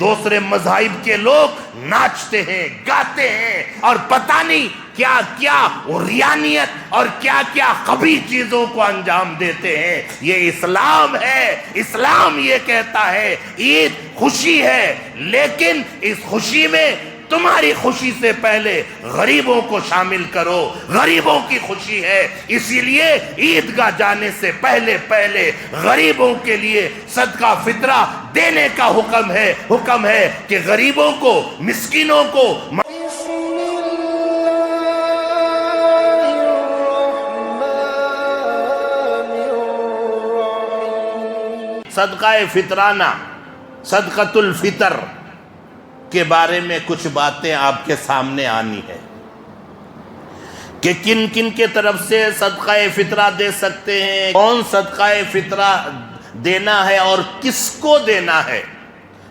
دوسرے مذاہب کے لوگ ناچتے ہیں، گاتے ہیں اور پتہ نہیں کیا کیا ریانیت اور کیا کیا قبیح چیزوں کو انجام دیتے ہیں۔ یہ اسلام ہے، اسلام یہ کہتا ہے عید خوشی ہے، لیکن اس خوشی میں تمہاری خوشی سے پہلے غریبوں کو شامل کرو، غریبوں کی خوشی ہے، اسی لیے عیدگاہ جانے سے پہلے غریبوں کے لیے صدقہ فطرہ دینے کا حکم ہے کہ غریبوں کو، مسکینوں کو صدقہ فطرانہ، صدقۃ الفطر کے بارے میں کچھ باتیں آپ کے سامنے آنی ہے کہ کن کن کے طرف سے صدقہ فطرہ دے سکتے ہیں، کون صدقہ فطرہ دینا ہے اور کس کو دینا ہے،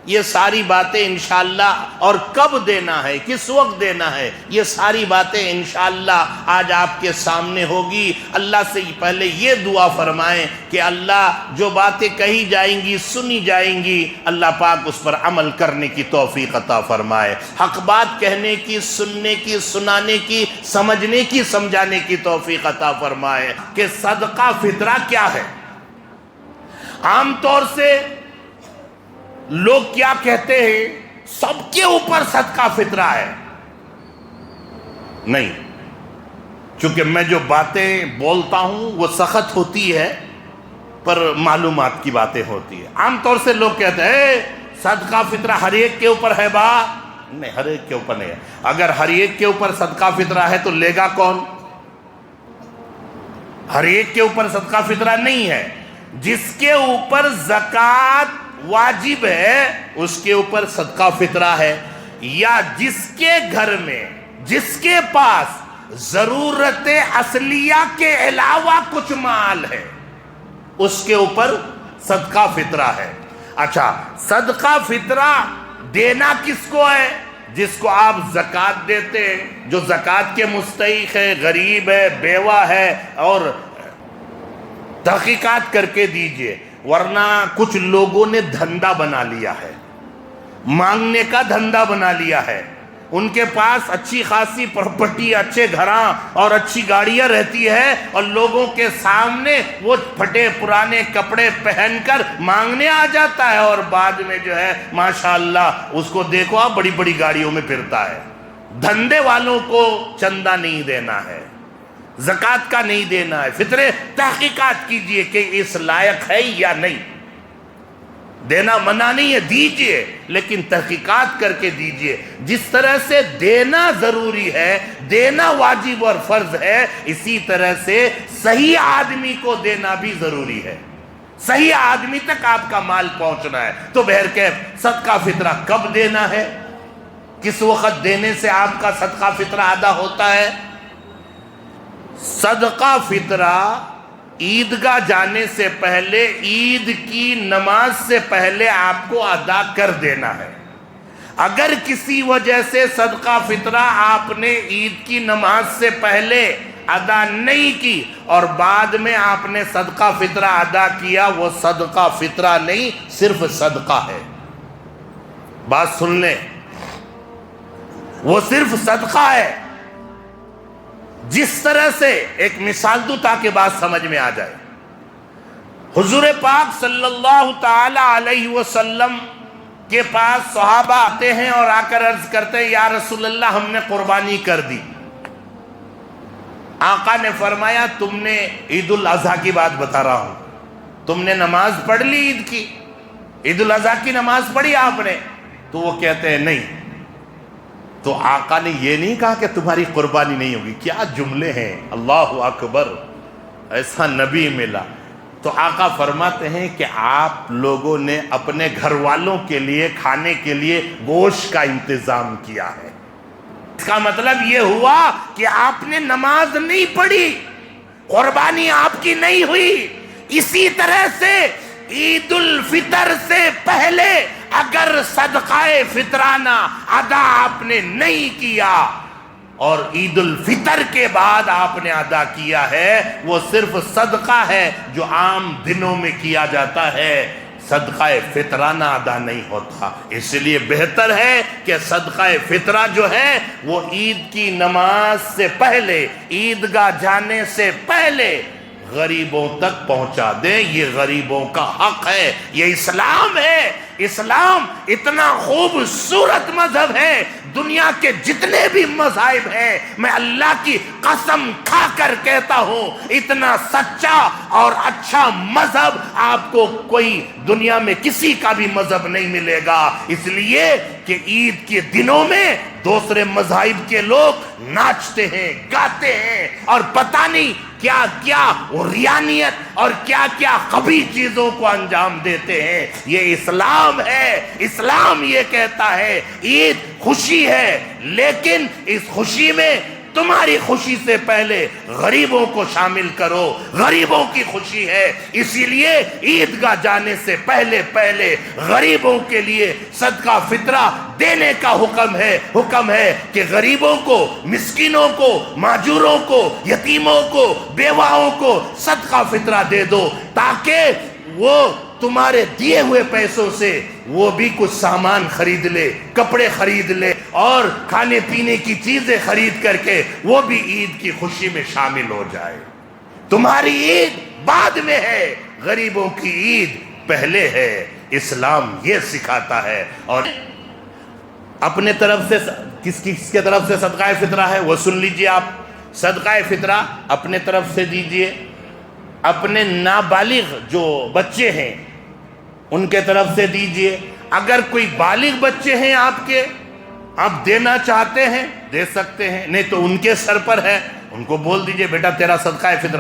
یہ ساری باتیں انشاءاللہ، اور کب دینا ہے، کس وقت دینا ہے، یہ ساری باتیں انشاءاللہ آج آپ کے سامنے ہوگی۔ اللہ سے پہلے یہ دعا فرمائیں کہ اللہ جو باتیں کہی جائیں گی، سنی جائیں گی، اللہ پاک اس پر عمل کرنے کی توفیق عطا فرمائے، حق بات کہنے کی، سننے کی، سنانے کی، سمجھنے کی، سمجھانے کی توفیق عطا فرمائے۔ کہ صدقہ فطرہ کیا ہے؟ عام طور سے لوگ کیا کہتے ہیں، سب کے اوپر صدقہ فطرہ ہے۔ نہیں، چونکہ میں جو باتیں بولتا ہوں وہ سخت ہوتی ہے پر معلومات کی باتیں ہوتی ہے۔ عام طور سے لوگ کہتے ہیں صدقہ فطرہ ہر ایک کے اوپر ہے، نہیں، ہر ایک کے اوپر نہیں ہے۔ اگر ہر ایک کے اوپر صدقہ فطرہ ہے تو لے گا کون؟ ہر ایک کے اوپر صدقہ فطرہ نہیں ہے۔ جس کے اوپر زکوٰۃ واجب ہے اس کے اوپر صدقہ فطرہ ہے، یا جس کے گھر میں، جس کے پاس ضرورت اصلیہ کے علاوہ کچھ مال ہے اس کے اوپر صدقہ فطرہ ہے۔ اچھا، صدقہ فطرہ دینا کس کو ہے؟ جس کو آپ زکوٰۃ دیتے ہیں، جو زکوٰۃ کے مستحق ہے، غریب ہے، بیوہ ہے، اور تحقیقات کر کے دیجئے، ورنہ کچھ لوگوں نے دھندا بنا لیا ہے، مانگنے کا دھندا بنا لیا ہے۔ ان کے پاس اچھی خاصی پراپرٹی، اچھے گھراں اور اچھی گاڑیاں رہتی ہے، اور لوگوں کے سامنے وہ پھٹے پرانے کپڑے پہن کر مانگنے آ جاتا ہے، اور بعد میں جو ہے ماشاءاللہ اس کو دیکھو آپ بڑی بڑی گاڑیوں میں پھرتا ہے۔ دھندے والوں کو چندہ نہیں دینا ہے، زکوٰۃ کا نہیں دینا ہے۔ فطرے تحقیقات کیجئے کہ اس لائق ہے یا نہیں، دینا منع نہیں ہے، دیجئے، لیکن تحقیقات کر کے دیجئے۔ جس طرح سے دینا ضروری ہے، دینا واجب اور فرض ہے، اسی طرح سے صحیح آدمی کو دینا بھی ضروری ہے، صحیح آدمی تک آپ کا مال پہنچنا ہے۔ تو بہرکیف صدقہ فطرہ کب دینا ہے، کس وقت دینے سے آپ کا صدقہ فطرہ ادا ہوتا ہے؟ صدقہ فطرہ عیدگاہ جانے سے پہلے، عید کی نماز سے پہلے آپ کو ادا کر دینا ہے۔ اگر کسی وجہ سے صدقہ فطرہ آپ نے عید کی نماز سے پہلے ادا نہیں کی اور بعد میں آپ نے صدقہ فطرہ ادا کیا، وہ صدقہ فطرہ نہیں، صرف صدقہ ہے۔ بات سن لیں، وہ صرف صدقہ ہے۔ جس طرح سے ایک مثال دوں تاکہ بات سمجھ میں آ جائے، حضور پاک صلی اللہ تعالی علیہ وسلم کے پاس صحابہ آتے ہیں اور آ کر عرض کرتے ہیں، یا رسول اللہ ہم نے قربانی کر دی۔ آقا نے فرمایا، تم نے عید الاضحیٰ کی بات بتا رہا ہوں، تم نے نماز پڑھ لی عید کی، عید الاضحیٰ کی نماز پڑھی آپ نے؟ تو وہ کہتے ہیں نہیں۔ تو آقا نے یہ نہیں کہا کہ تمہاری قربانی نہیں ہوگی۔ کیا جملے ہیں، اللہ اکبر، ایسا نبی ملا۔ تو آقا فرماتے ہیں کہ آپ لوگوں نے اپنے گھر والوں کے لیے کھانے کے لیے گوشت کا انتظام کیا ہے۔ اس کا مطلب یہ ہوا کہ آپ نے نماز نہیں پڑھی، قربانی آپ کی نہیں ہوئی۔ اسی طرح سے عید الفطر سے پہلے اگر صدقہ فطرانہ ادا آپ نے نہیں کیا اور عید الفطر کے بعد آپ نے ادا کیا ہے، وہ صرف صدقہ ہے جو عام دنوں میں کیا جاتا ہے۔ صدقہ فطرانہ ادا نہیں ہوتا. اس لیے بہتر ہے کہ صدقہ فطرہ جو ہے وہ عید کی نماز سے پہلے، عیدگاہ جانے سے پہلے غریبوں تک پہنچا دیں. یہ غریبوں کا حق ہے، یہ اسلام ہے. اسلام اتنا خوبصورت مذہب ہے، دنیا کے جتنے بھی مذاہب ہیں میں اللہ کی قسم کھا کر کہتا ہوں اتنا سچا اور اچھا مذہب آپ کو کوئی دنیا میں کسی کا بھی مذہب نہیں ملے گا. اس لیے کہ عید کے دنوں میں دوسرے مذاہب کے لوگ ناچتے ہیں، گاتے ہیں اور پتہ نہیں کیا کیا ریانیت اور کیا کیا قبیح چیزوں کو انجام دیتے ہیں. یہ اسلام ہے. اسلام یہ کہتا ہے عید خوشی ہے، لیکن اس خوشی میں تمہاری خوشی سے پہلے غریبوں کو شامل کرو. غریبوں کی خوشی ہے، اسی لیے عیدگاہ جانے سے پہلے غریبوں کے لیے صدقہ فطرہ دینے کا حکم ہے کہ غریبوں کو، مسکینوں کو، ماجوروں کو، یتیموں کو، بیواؤں کو صدقہ فطرہ دے دو تاکہ وہ تمہارے دیے ہوئے پیسوں سے وہ بھی کچھ سامان خرید لے، کپڑے خرید لے اور کھانے پینے کی چیزیں خرید کر کے وہ بھی عید کی خوشی میں شامل ہو جائے. تمہاری عید بعد میں ہے، غریبوں کی عید پہلے ہے. اسلام یہ سکھاتا ہے. اور اپنے طرف سے کس کے طرف سے صدقہ فطرہ ہے وہ سن لیجئے. آپ صدقہ فطرہ اپنے طرف سے دیجئے. اپنے نابالغ جو بچے ہیں ان کے طرف سے دیجئے. اگر کوئی بالغ بچے ہیں آپ کے، آپ دینا چاہتے ہیں دے سکتے ہیں، نہیں تو ان کے سر پر ہے، ان کو بول دیجئے بیٹا تیرا صدقہ فطر